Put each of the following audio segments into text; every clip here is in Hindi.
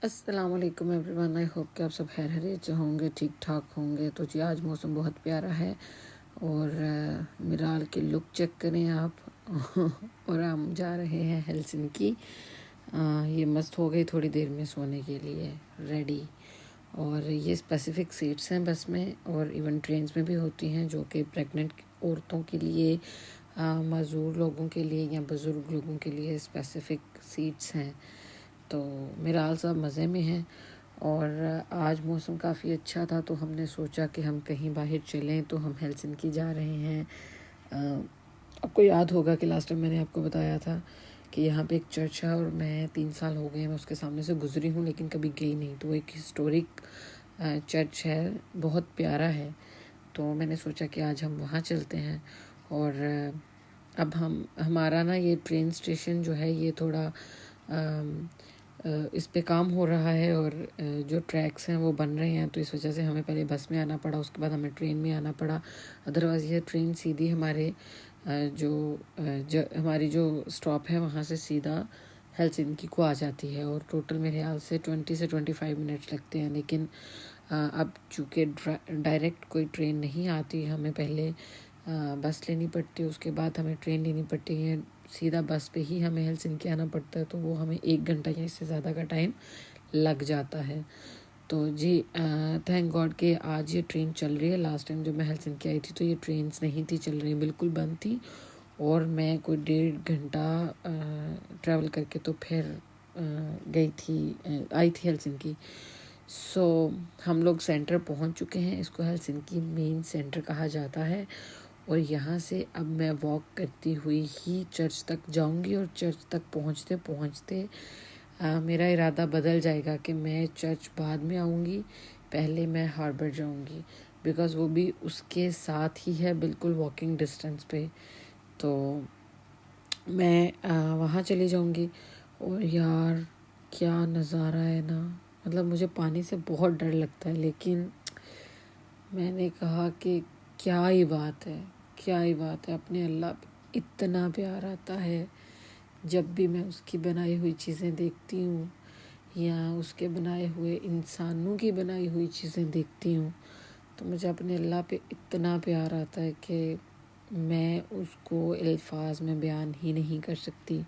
अस्सलाम वालेकुम एवरीवन। आई होप कि आप सब खैर खैरियत से होंगे, ठीक ठाक होंगे। तो जी आज मौसम बहुत प्यारा है और मिराल की लुक चेक करें आप और हम जा रहे हैं हेलसिंकी। ये मस्त हो गई थोड़ी देर में सोने के लिए रेडी। और ये स्पेसिफ़िक सीट्स हैं बस में और इवन ट्रेन्स में भी होती हैं जो कि प्रेग्नेंट औरतों के लिए, माज़ूर लोगों के लिए या बुज़ुर्ग लोगों के लिए स्पेसिफ़िक सीट्स हैं। तो मिराल साहब मज़े में हैं और आज मौसम काफ़ी अच्छा था तो हमने सोचा कि हम कहीं बाहर चलें, तो हम हेलसिंकी जा रहे हैं। आपको याद होगा कि लास्ट टाइम मैंने आपको बताया था कि यहाँ पे एक चर्च है और मैं 3 साल हो गए मैं उसके सामने से गुजरी हूँ लेकिन कभी गई नहीं। तो वो एक हिस्टोरिक चर्च है, बहुत प्यारा है। तो मैंने सोचा कि आज हम वहाँ चलते हैं। और अब हमारा ना ये ट्रेन स्टेशन जो है ये थोड़ा इस पे काम हो रहा है और जो ट्रैक्स हैं वो बन रहे हैं, तो इस वजह से हमें पहले बस में आना पड़ा, उसके बाद हमें ट्रेन में आना पड़ा। अदरवाइज़ ये ट्रेन सीधी हमारे हमारी जो स्टॉप है वहाँ से सीधा हेलसिंकी को आ जाती है और टोटल मेरे ख्याल से 20 से 25 मिनट्स लगते हैं। लेकिन अब चूँकि डायरेक्ट कोई ट्रेन नहीं आती, हमें पहले बस लेनी पड़ती है, उसके बाद हमें ट्रेन लेनी पड़ती है। सीधा बस पे ही हमें हेलसिंकी आना पड़ता है, तो वो हमें 1 घंटा या इससे ज़्यादा का टाइम लग जाता है। तो जी थैंक गॉड कि आज ये ट्रेन चल रही है। लास्ट टाइम जब मैं हेलसिंकी आई थी तो ये ट्रेन्स नहीं थी चल रही, बिल्कुल बंद थी और मैं कोई 1.5 घंटा ट्रैवल करके तो फिर आई थी हेलसिंकी। सो हम लोग सेंटर पहुंच चुके हैं। इसको हेलसिंकी मेन सेंटर कहा जाता है और यहाँ से अब मैं वॉक करती हुई ही चर्च तक जाऊँगी और चर्च तक पहुँचते पहुँचते मेरा इरादा बदल जाएगा कि मैं चर्च बाद में आऊँगी, पहले मैं हार्बर जाऊँगी, बिकॉज़ वो भी उसके साथ ही है, बिल्कुल वॉकिंग डिस्टेंस पे। तो मैं वहाँ चली जाऊँगी। और यार क्या नज़ारा है ना, मतलब मुझे पानी से बहुत डर लगता है, लेकिन मैंने कहा कि क्या ही बात है, क्या ही बात है, अपने अल्लाह पे इतना प्यार आता है जब भी मैं उसकी बनाई हुई चीज़ें देखती हूँ या उसके बनाए हुए इंसानों की बनाई हुई चीज़ें देखती हूँ, तो मुझे अपने अल्लाह पे इतना प्यार आता है कि मैं उसको अल्फाज में बयान ही नहीं कर सकती।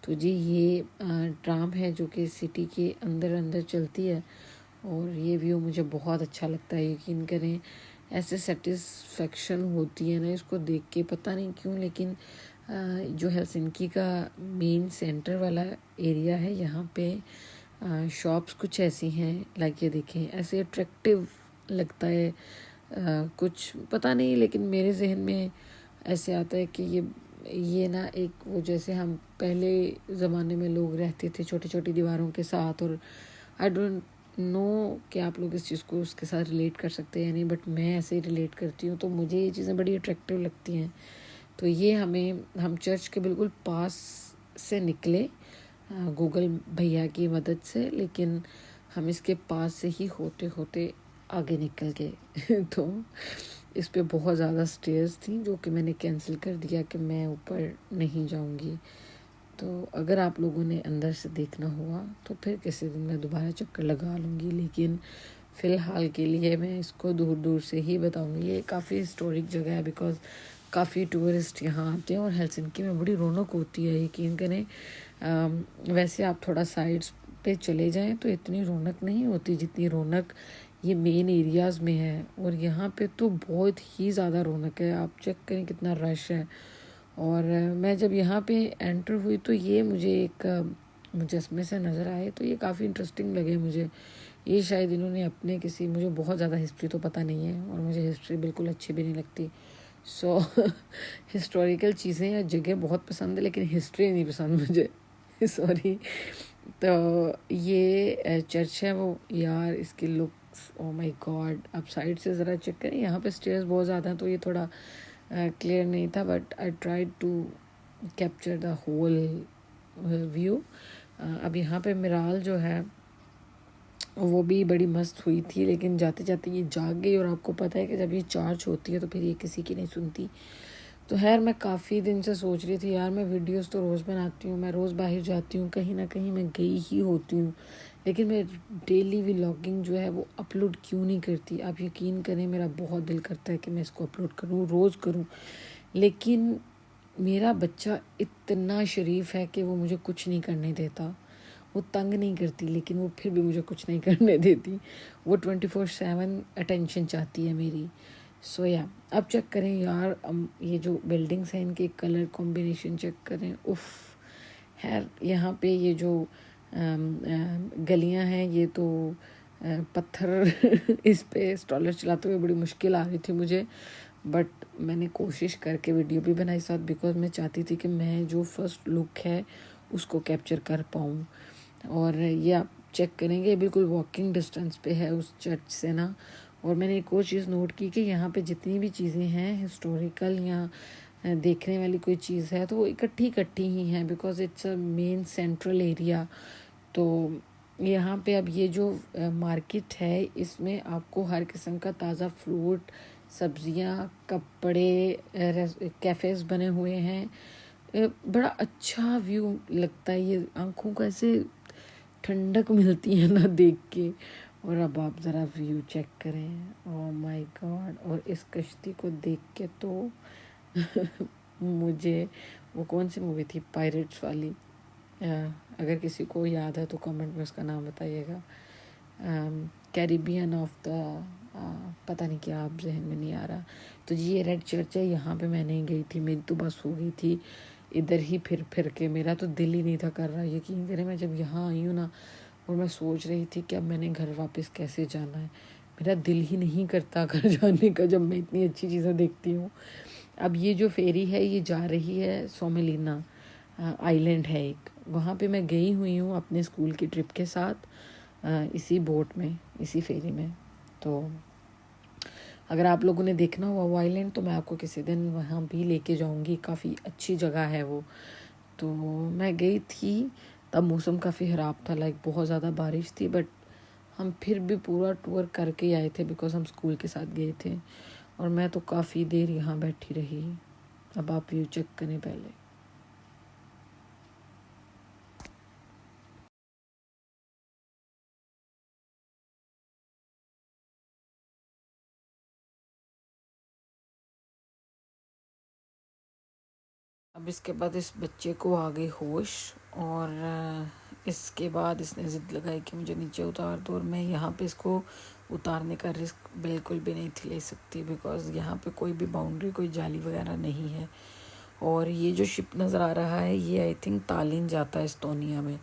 तो जी ये ट्राम है जो कि सिटी के अंदर अंदर चलती है और ये व्यू मुझे बहुत अच्छा लगता है। यकीन करें ऐसे सेटिस्फेक्शन होती है ना इसको देख के, पता नहीं क्यों, लेकिन जो हेलसिंकी का मेन सेंटर वाला एरिया है यहाँ पे शॉप्स कुछ ऐसी हैं, लाइक ये देखें, ऐसे अट्रैक्टिव लगता है। कुछ पता नहीं, लेकिन मेरे जहन में ऐसे आता है कि ये ना एक वो जैसे हम पहले ज़माने में लोग रहते थे छोटी छोटी दीवारों के साथ, और आई डोंट नो कि आप लोग इस चीज़ को उसके साथ रिलेट कर सकते हैं या नहीं, बट मैं ऐसे ही रिलेट करती हूँ। तो मुझे ये चीज़ें बड़ी अट्रैक्टिव लगती हैं। तो ये हम चर्च के बिल्कुल पास से निकले गूगल भैया की मदद से, लेकिन हम इसके पास से ही होते होते आगे निकल गए तो इस पे बहुत ज़्यादा स्टेयर्स थी जो कि मैंने कैंसिल कर दिया कि मैं ऊपर नहीं जाऊंगी। तो अगर आप लोगों ने अंदर से देखना हुआ तो फिर किसी दिन मैं दोबारा चक्कर लगा लूँगी, लेकिन फ़िलहाल के लिए मैं इसको दूर दूर से ही बताऊँगी। ये काफ़ी हिस्टोरिक जगह है बिकॉज़ काफ़ी टूरिस्ट यहाँ आते हैं और हेलसिंकी में बड़ी रौनक होती है, यकीन करें। वैसे आप थोड़ा साइड्स पे चले जाएं तो इतनी रौनक नहीं होती जितनी रौनक ये मेन एरियाज़ में है, और यहाँ पे तो बहुत ही ज़्यादा रौनक है। आप चेक करें कितना रश है। और मैं जब यहाँ पे एंटर हुई तो ये मुझे एक मुजस्मे से नज़र आए, तो ये काफ़ी इंटरेस्टिंग लगे मुझे। ये शायद इन्होंने अपने किसी, मुझे बहुत ज़्यादा हिस्ट्री तो पता नहीं है और मुझे हिस्ट्री बिल्कुल अच्छी भी नहीं लगती। सो हिस्टोरिकल चीज़ें या जगह बहुत पसंद है लेकिन हिस्ट्री नहीं पसंद मुझे सॉरी। तो ये चर्च है वो, यार इसकी लुक्स, ओ माय गॉड। आप साइड से ज़रा चेक करें, यहाँ पे स्टेयर्स बहुत ज़्यादा हैं तो ये थोड़ा क्लियर नहीं था, but I tried to capture the whole view. अब यहाँ पे मिराल जो है वो भी बड़ी मस्त हुई थी, लेकिन जाते जाते ये जाग गई, और आपको पता है कि जब ये चार्ज होती है तो फिर ये किसी की नहीं सुनती। तो खैर मैं काफ़ी दिन से सोच रही थी यार, मैं वीडियोस तो रोज़ बनाती हूँ, मैं रोज़ बाहर जाती हूँ, कहीं ना कहीं मैं गई ही होती हूँ, लेकिन मैं डेली व्लॉगिंग जो है वो अपलोड क्यों नहीं करती। आप यकीन करें, मेरा बहुत दिल करता है कि मैं इसको अपलोड करूँ, रोज़ करूँ, लेकिन मेरा बच्चा इतना शरीफ है कि वो मुझे कुछ नहीं करने देता। वो तंग नहीं करती, लेकिन वो फिर भी मुझे कुछ नहीं करने देती। वो 24/7 अटेंशन चाहती है मेरी। सो या अब चेक करें यार, ये जो बिल्डिंग्स हैं इनके कलर कॉम्बिनेशन चेक करें। उफ खैर, यहाँ पे ये जो गलियाँ हैं, ये तो पत्थर इस पे स्टॉलर चलाते हुए बड़ी मुश्किल आ रही थी मुझे, बट मैंने कोशिश करके वीडियो भी बनाई साथ, बिकॉज मैं चाहती थी कि मैं जो फर्स्ट लुक है उसको कैप्चर कर पाऊँ। और ये आप चेक करेंगे, बिल्कुल वॉकिंग डिस्टेंस पे है उस चर्च से ना। और मैंने एक और चीज़ नोट की कि यहाँ पे जितनी भी चीज़ें हैं हिस्टोरिकल या देखने वाली कोई चीज़ है तो वो इकट्ठी इकट्ठी ही हैं, because it's a main central area. तो यहाँ पे अब ये जो मार्केट है, इसमें आपको हर किस्म का ताज़ा फ्रूट, सब्जियाँ, कपड़े, कैफ़ेज़ बने हुए हैं। बड़ा अच्छा व्यू लगता है, ये आंखों को ऐसे ठंडक मिलती है ना देख के। और अब आप ज़रा व्यू चेक करें, ओह माय गॉड। और इस कश्ती को देख के तो मुझे वो कौन सी मूवी थी पायरेट्स वाली, अगर किसी को याद है तो कमेंट में उसका नाम बताइएगा। कैरिबियन ऑफ द पता नहीं क्या, आप जहन में नहीं आ रहा। तो जी ये रेड चर्च है, यहाँ पे मैं नहीं गई थी, मेरी तो बस हो गई थी इधर ही फिर फिर के, मेरा तो दिल ही नहीं था कर रहा। यकीन करें, मैं जब यहाँ आई हूँ ना, और मैं सोच रही थी कि अब मैंने घर वापस कैसे जाना है, मेरा दिल ही नहीं करता घर जाने का जब मैं इतनी अच्छी चीज़ें देखती हूँ। अब ये जो फेरी है ये जा रही है सोमेलिना आइलैंड है एक, वहाँ पे मैं गई हुई हूँ अपने स्कूल की ट्रिप के साथ, इसी बोट में, इसी फेरी में। तो अगर आप लोगों ने देखना हुआ वो आइलैंड तो मैं आपको किसी दिन वहाँ भी लेके जाऊँगी, काफ़ी अच्छी जगह है वो। तो मैं गई थी तब मौसम काफ़ी ख़राब था, लाइक बहुत ज़्यादा बारिश थी, बट हम फिर भी पूरा टूर करके आए थे बिकॉज़ हम स्कूल के साथ गए थे। और मैं तो काफ़ी देर यहाँ बैठी रही। अब आप व्यू चेक करें पहले। अब इसके बाद इस बच्चे को आ गई होश, और इसके बाद इसने ज़िद लगाई कि मुझे नीचे उतार दो, और मैं यहाँ पे इसको उतारने का रिस्क बिल्कुल भी नहीं थी ले सकती, बिकॉज़ यहाँ पे कोई भी बाउंड्री, कोई जाली वगैरह नहीं है। और ये जो शिप नज़र आ रहा है ये आई थिंक तालिन जाता है एस्टोनिया में,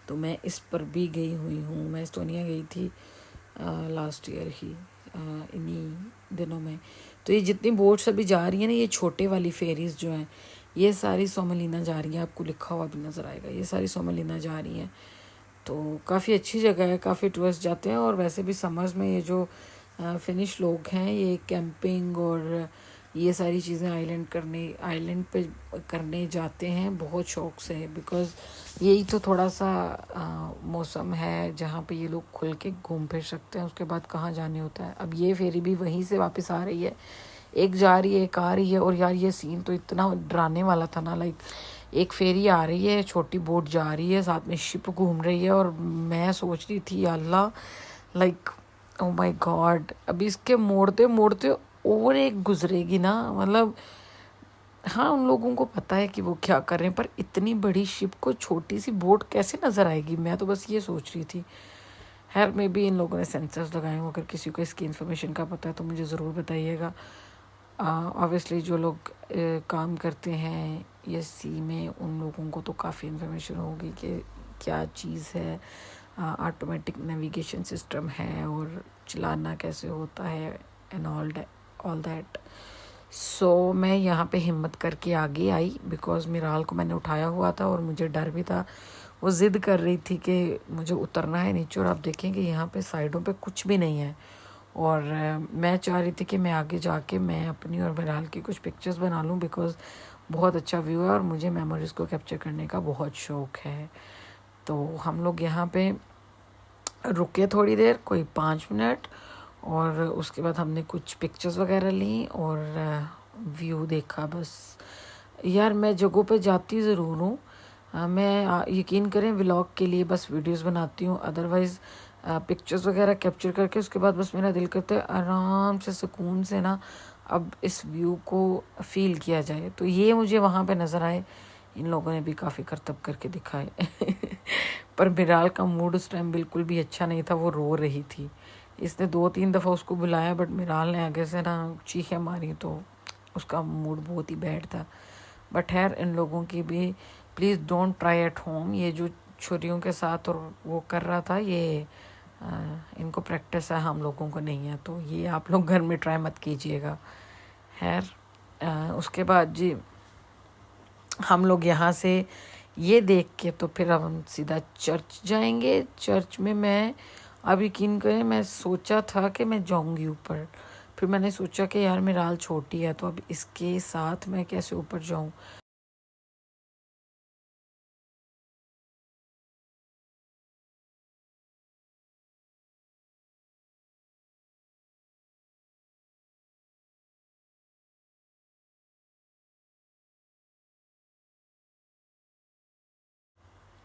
तो मैं इस पर भी गई हुई हूँ। मैं एस्टोनिया गई थी लास्ट ईयर ही, इन्हीं दिनों में। तो ये जितनी बोट्स अभी जा रही हैं ना, ये छोटे वाली फेरीज़ जो हैं, ये सारी सोमलिना जा रही हैं। आपको लिखा हुआ भी नज़र आएगा, ये सारी सोमलिना जा रही हैं। तो काफ़ी अच्छी जगह है, काफ़ी टूरिस्ट जाते हैं। और वैसे भी समर्स में ये जो फिनिश लोग हैं, ये कैंपिंग और ये सारी चीज़ें आइलैंड पे करने जाते हैं बहुत शौक से, बिकॉज़ यही तो थोड़ा सा मौसम है जहाँ पे ये लोग खुल के घूम फिर सकते हैं। उसके बाद कहाँ जाने होता है। अब ये फेरी भी वहीं से वापस आ रही है, एक जा रही है एक आ रही है। और यार ये सीन तो इतना डराने वाला था ना, लाइक एक फेरी आ रही है, छोटी बोट जा रही है, साथ में शिप घूम रही है, और मैं सोच रही थी अल्लाह, लाइक ओ माय गॉड, अभी इसके मोड़ते मोड़ते और एक गुजरेगी ना, मतलब हाँ उन लोगों को पता है कि वो क्या कर रहे हैं, पर इतनी बड़ी शिप को छोटी सी बोट कैसे नज़र आएगी, मैं तो बस ये सोच रही थी। खैर मे भी इन लोगों ने सेंसर्स लगाए हों, अगर किसी को इसकी इन्फॉर्मेशन का पता है तो मुझे ज़रूर बताइएगा। ऑब्वियसली जो लोग काम करते हैं ये सी में, उन लोगों को तो काफ़ी इन्फॉर्मेशन होगी कि क्या चीज़ है, ऑटोमेटिक नेविगेशन सिस्टम है और चलाना कैसे होता है एंड ऑल दैट। सो मैं यहाँ पे हिम्मत करके आगे आई, बिकॉज़ मिराल को मैंने उठाया हुआ था और मुझे डर भी था। वो ज़िद कर रही थी कि मुझे उतरना है नीचे, और आप देखेंगे यहाँ पे साइडों पे कुछ भी नहीं है। और मैं चाह रही थी कि मैं आगे जाके मैं अपनी और मिराल की कुछ पिक्चर्स बना लूँ, बिकॉज़ बहुत अच्छा व्यू है और मुझे मेमोरीज़ को कैप्चर करने का बहुत शौक़ है। तो हम लोग यहाँ पे रुके थोड़ी देर, कोई 5 मिनट, और उसके बाद हमने कुछ पिक्चर्स वगैरह ली और व्यू देखा बस। यार मैं जगहों पे जाती ज़रूर हूँ, मैं यकीन करें व्लॉग के लिए बस वीडियोस बनाती हूँ, अदरवाइज़ पिक्चर्स वगैरह कैप्चर करके उसके बाद बस मेरा दिल करता है आराम से सुकून से ना अब इस व्यू को फील किया जाए। तो ये मुझे वहाँ पे नज़र आए, इन लोगों ने भी काफ़ी करतब करके दिखाए पर बिराल का मूड उस टाइम बिल्कुल भी अच्छा नहीं था, वो रो रही थी। इसने 2-3 दफ़ा उसको बुलाया बट मिराल ने आगे से ना चीखें मारी तो उसका मूड बहुत ही बैड था। बट खैर इन लोगों की भी please don't try at home. ये जो छुरियों के साथ और वो कर रहा था ये इनको प्रैक्टिस है, हम लोगों को नहीं है, तो ये आप लोग घर में ट्राई मत कीजिएगा। खैर उसके बाद जी हम लोग यहाँ से ये देख के तो फिर अब हम सीधा चर्च जाएंगे। चर्च में मैं अब यकीन करें मैं सोचा था कि मैं जाऊंगी ऊपर, फिर मैंने सोचा कि यार मिराल छोटी है तो अब इसके साथ मैं कैसे ऊपर जाऊं।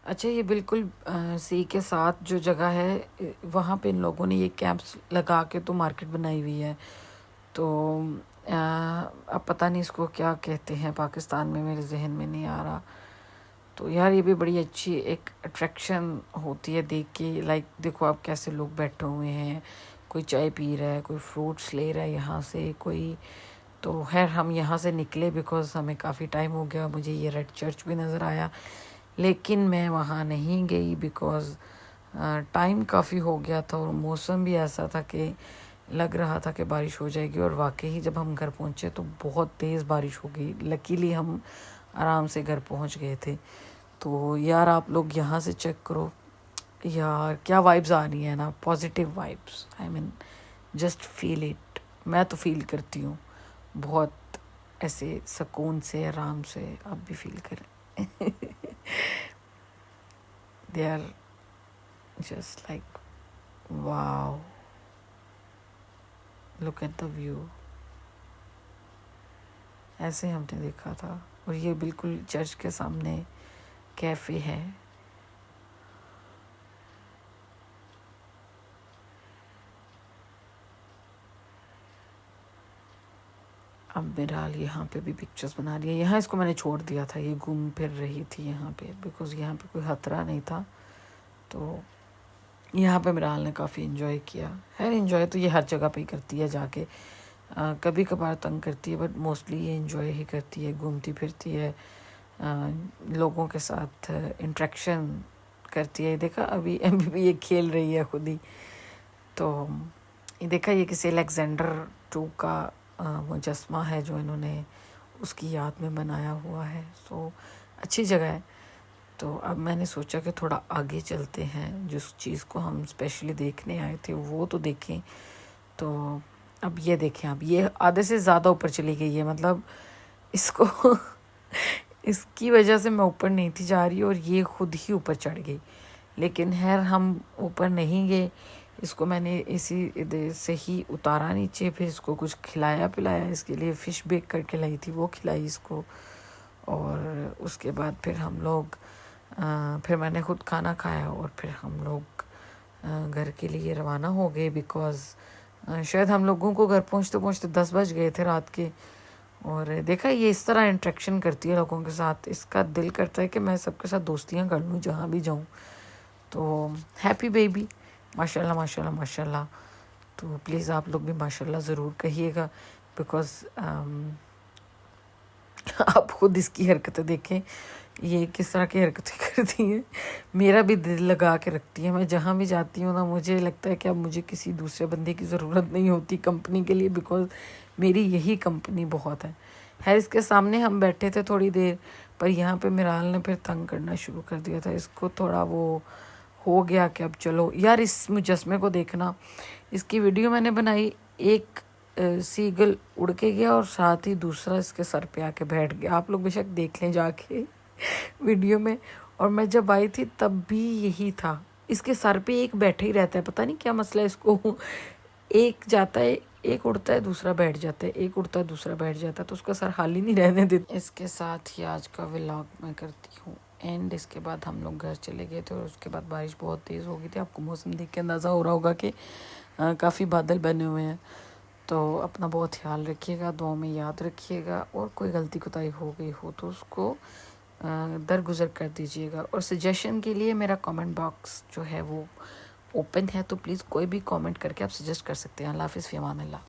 अच्छा ये बिल्कुल सी के साथ जो जगह है वहाँ पे इन लोगों ने ये कैंप्स लगा के तो मार्केट बनाई हुई है। तो अब पता नहीं इसको क्या कहते हैं पाकिस्तान में, मेरे जहन में नहीं आ रहा। तो यार ये भी बड़ी अच्छी एक अट्रैक्शन होती है देख के, लाइक देखो आप कैसे लोग बैठे हुए हैं, कोई चाय पी रहा है, कोई फ्रूट्स ले रहा है यहाँ से कोई। तो खैर हम यहाँ से निकले बिकॉज़ हमें काफ़ी टाइम हो गया, मुझे ये रेड चर्च भी नज़र आया लेकिन मैं वहाँ नहीं गई बिकॉज़ टाइम काफ़ी हो गया था और मौसम भी ऐसा था कि लग रहा था कि बारिश हो जाएगी, और वाकई जब हम घर पहुँचे तो बहुत तेज़ बारिश हो गई। लकीली हम आराम से घर पहुँच गए थे। तो यार आप लोग यहाँ से चेक करो यार क्या वाइब्स आ रही है ना, positive vibes, I mean just feel it. मैं तो फील करती हूँ बहुत ऐसे सुकून से, आराम से, आप भी फील करें they are just like wow, look at the view. ऐसे हमने देखा था। और ये बिल्कुल चर्च के सामने कैफ़े है। अब बिराल यहाँ पे भी पिक्चर्स बना रही है। यहाँ इसको मैंने छोड़ दिया था, ये घूम फिर रही थी यहाँ पे बिकॉज़ यहाँ पे कोई खतरा नहीं था। तो यहाँ पे बिराल ने काफ़ी इन्जॉय किया। खैर इन्जॉय तो ये हर जगह पे ही करती है जाके, कभी कभार तंग करती है बट मोस्टली ये इन्जॉय ही करती है, घूमती फिरती है, लोगों के साथ इंटरेक्शन करती है। देखा अभी अभी भी ये खेल रही है खुद ही। तो ये देखा ये किसी अलेक्जेंडर टू का मुजस्मा है जो इन्होंने उसकी याद में बनाया हुआ है। सो अच्छी जगह है। तो अब मैंने सोचा कि थोड़ा आगे चलते हैं, जिस चीज़ को हम स्पेशली देखने आए थे वो तो देखें। तो अब ये देखें, अब ये आधे से ज़्यादा ऊपर चली गई है, मतलब इसको इसकी वजह से मैं ऊपर नहीं थी जा रही और ये खुद ही ऊपर चढ़ गई। लेकिन खैर हम ऊपर नहीं गए, इसको मैंने इसी से ही उतारा नीचे, फिर इसको कुछ खिलाया पिलाया, इसके लिए फ़िश बेक करके लाई थी वो खिलाई इसको। और उसके बाद फिर हम लोग फिर मैंने खुद खाना खाया और फिर हम लोग घर के लिए रवाना हो गए बिकॉज़ शायद हम लोगों को घर पहुंचते पहुंचते 10 बज गए थे रात के। और देखा ये इस तरह इंटरेक्शन करती है लोगों के साथ, इसका दिल करता है कि मैं सबके साथ दोस्तियां कर लूँ जहाँ भी जाऊँ। तो हैप्पी बेबी, माशाल्लाह माशाल्लाह माशाल्लाह। तो प्लीज़ आप लोग भी माशाल्लाह ज़रूर कहिएगा बिकॉज़ आप खुद इसकी हरकतें देखें, ये किस तरह की हरकतें करती हैं। मेरा भी दिल लगा के रखती है, मैं जहाँ भी जाती हूँ ना मुझे लगता है कि अब मुझे किसी दूसरे बंदे की ज़रूरत नहीं होती कंपनी के लिए बिकॉज़ मेरी यही कंपनी बहुत है। इसके सामने हम बैठे थे थोड़ी देर, पर यहाँ पे मिराल ने फिर तंग करना शुरू कर दिया था। इसको थोड़ा वो हो गया कि अब चलो यार इस मुजस्मे को देखना। इसकी वीडियो मैंने बनाई, एक सीगल उड़ के गया और साथ ही दूसरा इसके सर पे आके बैठ गया। आप लोग बेशक देख लें जाके वीडियो में। और मैं जब आई थी तब भी यही था, इसके सर पे एक बैठे ही रहता है, पता नहीं क्या मसला है इसको। एक जाता है एक उड़ता है दूसरा बैठ जाता है, एक उड़ता है दूसरा बैठ जाता है, तो उसका सर हाल ही नहीं रहने देता। इसके साथ ही आज का व्लॉग मैं करती हूँ एंड। इसके बाद हम लोग घर चले गए थे और उसके बाद बारिश बहुत तेज़ हो गई थी। आपको मौसम देख के अंदाज़ा हो रहा होगा कि काफ़ी बादल बने हुए हैं। तो अपना बहुत ख्याल रखिएगा, दुआ में याद रखिएगा, और कोई गलती कोताही हो गई हो तो उसको दरगुजर कर दीजिएगा। और सजेशन के लिए मेरा कमेंट बॉक्स जो है वो ओपन है, तो प्लीज़ कोई भी कमेंट करके आप सजेस्ट कर सकते हैं। अल्लाह हाफ़िज़, फ़ी अमान अल्लाह।